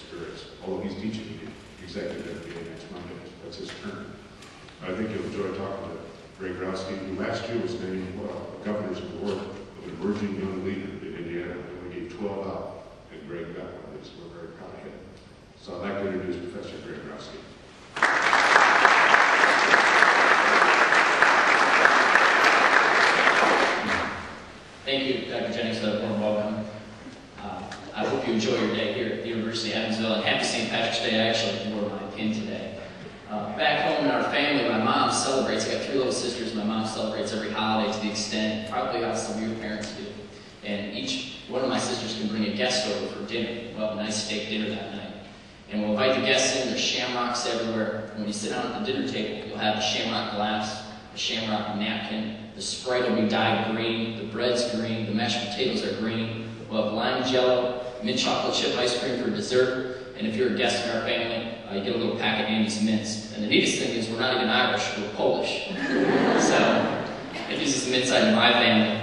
experience. Although he's teaching executive MBA next Monday, that's his turn. I think you'll enjoy talking to Greg Rawski, who last year was named a Governor's Award of Emerging Young Leader in Indiana, and we gave 12 out, and Greg got one of these. We're very proud of him. So I'd like to introduce Professor Greg Rawski. Thank you, Dr. Jennings, for that warm welcome. I hope you enjoy your day here at the University of Evansville, and happy St. Patrick's Day. I actually wore my pin today. Back home in our family, my mom celebrates. I got 3 little sisters. My mom celebrates every holiday to the extent, probably how some of your parents do. And each one of my sisters can bring a guest over for dinner. We'll have a nice steak dinner that night. And we'll invite the guests in. There's shamrocks everywhere. And when you sit down at the dinner table, you'll have a shamrock glass, a shamrock napkin. The Sprite will be dyed green. The bread's green. The mashed potatoes are green. We'll have lime jello, mint chocolate chip ice cream for dessert. And if you're a guest in our family, you get a little pack of Andy's mints. And the neatest thing is we're not even Irish, we're Polish. So it gives you some insight in my family.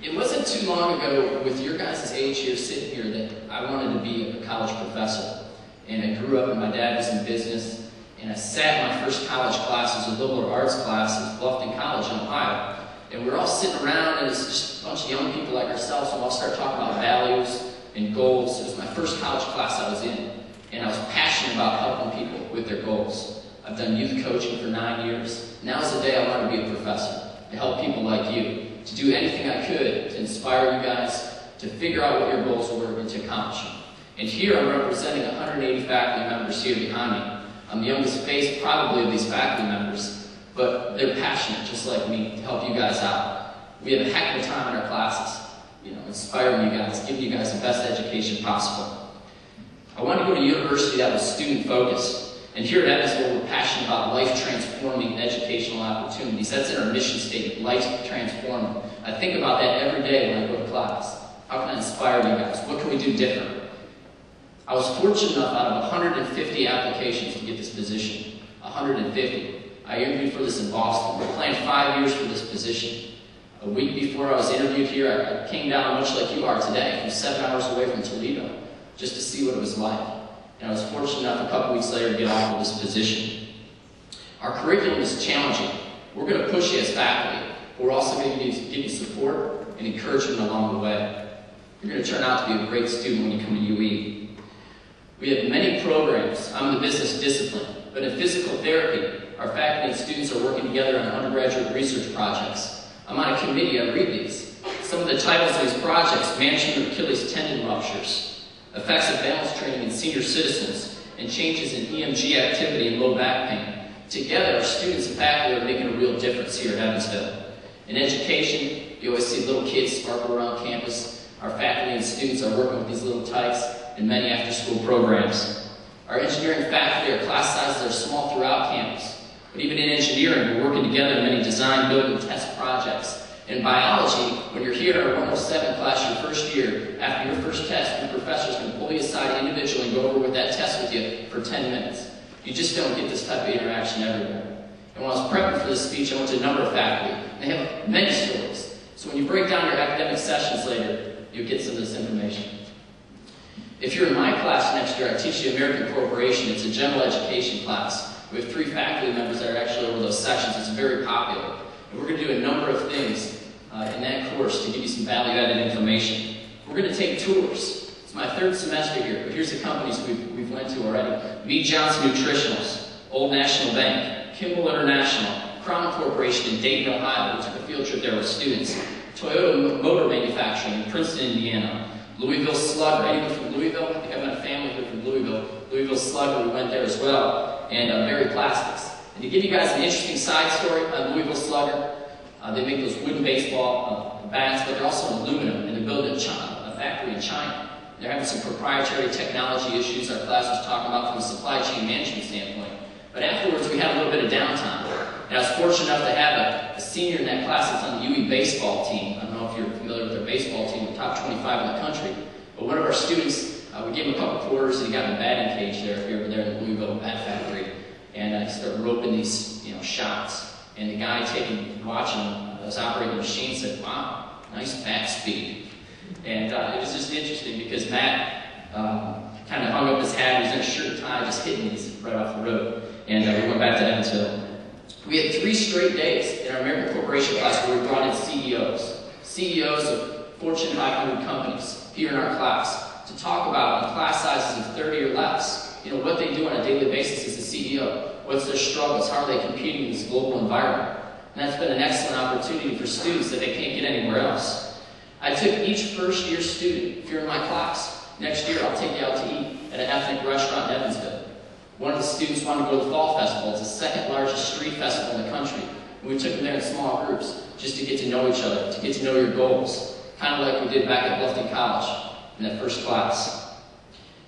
It wasn't too long ago, with your guys' age here, sitting here, that I wanted to be a college professor. And I grew up, and my dad was in business. And I sat in my first college class, it was a liberal arts class at Bluffton College in Ohio. And we were all sitting around, and it's just a bunch of young people like ourselves, and we all started talking about values and goals. It was my first college class I was in. And I was passionate about helping people with their goals. I've done youth coaching for 9 years. Now's the day I want to be a professor, to help people like you, to do anything I could to inspire you guys to figure out what your goals were and to accomplish them. And here I'm representing 180 faculty members here behind me. I'm the youngest face probably of these faculty members, but they're passionate just like me to help you guys out. We have a heck of a time in our classes, inspiring you guys, giving you guys the best education possible. I wanted to go to a university that was student-focused. And here at Evansville, we're passionate about life-transforming educational opportunities. That's in our mission statement, life-transforming. I think about that every day when I go to class. How can I inspire you guys? What can we do different? I was fortunate enough, out of 150 applications, to get this position. 150. I interviewed for this in Boston. We planned 5 years for this position. A week before I was interviewed here, I came down much like you are today, from 7 hours away from Toledo, just to see what it was like. And I was fortunate enough a couple weeks later to get offered this position. Our curriculum is challenging. We're going to push you as faculty, but we're also going to give you support and encouragement along the way. You're going to turn out to be a great student when you come to UE. We have many programs. I'm in the business discipline, but in physical therapy, our faculty and students are working together on undergraduate research projects. I'm on a committee, I read these. Some of the titles of these projects: Management of Achilles Tendon Ruptures, Effects of Balance Training in Senior Citizens, and Changes in EMG Activity and Low Back Pain. Together, our students and faculty are making a real difference here at Evansville. In education, you always see little kids sparkle around campus. Our faculty and students are working with these little tykes in many after-school programs. Our engineering faculty, our class sizes are small throughout campus. But even in engineering, we're working together in many design, build, and test projects. In biology, when you're here in our 107 class your first year, after your first test, your professors can pull you aside individually and go over with that test with you for 10 minutes. You just don't get this type of interaction everywhere. And when I was prepping for this speech, I went to a number of faculty. They have many stories. So when you break down your academic sessions later, you'll get some of this information. If you're in my class next year, I teach you American Corporation. It's a general education class. We have 3 faculty members that are actually over those sections. It's very popular. And we're going to do a number of things in that course to give you some value-added information. We're going to take tours. It's my 3rd semester here, but here's the companies we've went to already. V. Johnson Nutritionals, Old National Bank, Kimball International, Crown Corporation in Dayton, Ohio. We took a field trip there with students. Toyota Motor Manufacturing in Princeton, Indiana. Louisville Slugger. Anyone from Louisville? I think I've got a family here from Louisville. Louisville Slugger, we went there as well. And Berry Plastics. And to give you guys an interesting side story on Louisville Slugger, they make those wooden baseball bats, but they're also in aluminum, and they're building a factory in China. They're having some proprietary technology issues our class was talking about from a supply chain management standpoint. But afterwards, we had a little bit of downtime. And I was fortunate enough to have a senior in that class that's on the UE baseball team. I don't know if you're familiar with their baseball team, the top 25 in the country. But one of our students, we gave him a couple quarters, and he got in the batting cage there, if you're over there in the Louisville bat factory. And he started roping these shots. And the guy watching us operating the machine said, "Wow, nice bat speed." And it was just interesting because Matt kind of hung his shirt and tie, just hitting these right off the road. And we went back to Evansville. We had 3 straight days in our American Corporation class where we brought in CEOs of Fortune 500 companies here in our class to talk about, in class sizes of 30 or less, what they do on a daily basis as a CEO. What's their struggles? How are they competing in this global environment? And that's been an excellent opportunity for students that they can't get anywhere else. I took each first-year student, if you're in my class, next year I'll take you out to eat at an ethnic restaurant in Evansville. One of the students wanted to go to the Fall Festival. It's the second largest street festival in the country. And we took them there in small groups just to get to know each other, to get to know your goals, kind of like we did back at Bluffton College in that first class.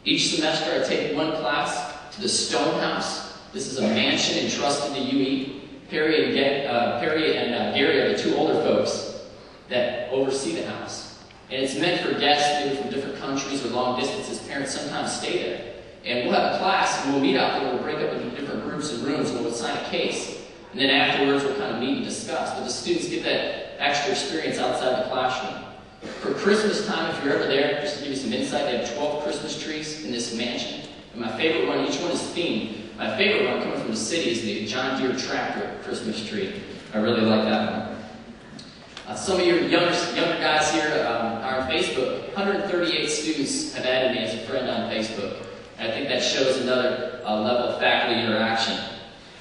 Each semester I take one class to the Stone House. This is a mansion entrusted to UE. Perry and Gary are the 2 older folks that oversee the house. And it's meant for guests maybe from different countries or long distances. Parents sometimes stay there. And we'll have a class and we'll meet out there. We'll break up into different groups and rooms and we'll assign a case. And then afterwards we'll kind of meet and discuss. But the students get that extra experience outside the classroom. For Christmas time, if you're ever there, just to give you some insight, they have 12 Christmas trees in this mansion. And my favorite one, each one is themed. My favorite one coming from the city is the John Deere tractor Christmas tree. I really like that one. Some of your younger guys here are on Facebook. 138 students have added me as a friend on Facebook. And I think that shows another level of faculty interaction.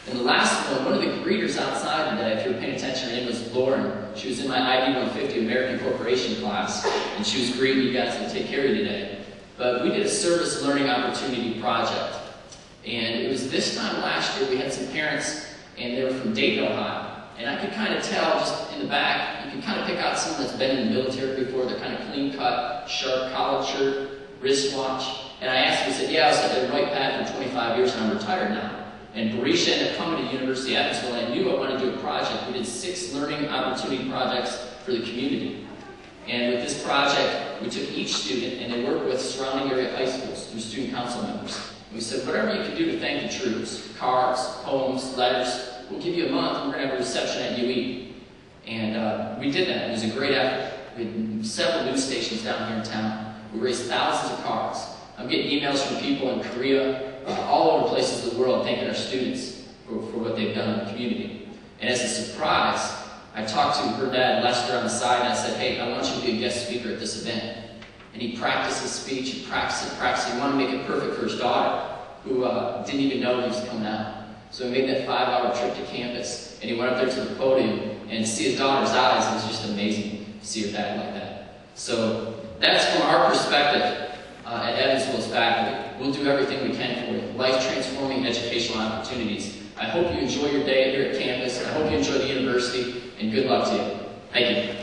And the last one of the greeters outside today, if you were paying attention, her name was Lauren. She was in my ID 150 American Corporation class, and she was greeting you guys to take care of you today. But we did a service learning opportunity project. And it was this time last year we had some parents, and they were from Dayton, Ohio. And I could kind of tell, just in the back, you can kind of pick out someone that's been in the military before. They're kind of clean-cut, sharp collared shirt, wristwatch. And I asked them, I said, yeah, I was at the white pad for 25 years and I'm retired now. And Barisha ended up coming to the University of Evansville, and I knew I wanted to do a project. We did 6 learning opportunity projects for the community. And with this project, we took each student, and they worked with surrounding area high schools through student council members. And we said, whatever you can do to thank the troops, cards, poems, letters, we'll give you a month, and we're going to have a reception at UE. And we did that. It was a great effort. We had several news stations down here in town. We raised thousands of cards. I'm getting emails from people in Korea, all over places of the world, thanking our students for what they've done in the community. And as a surprise, I talked to her dad, Lester, on the side, and I said, hey, I want you to be a guest speaker at this event. And he practiced his speech, he practiced it. He wanted to make it perfect for his daughter, who didn't even know he was coming out. So he made that 5-hour trip to campus, and he went up there to the podium, and to see his daughter's eyes, it was just amazing to see her dad like that. So that's from our perspective at Evansville's faculty. We'll do everything we can for you. Life-transforming educational opportunities. I hope you enjoy your day here at campus. I hope you enjoy the university, and good luck to you. Thank you.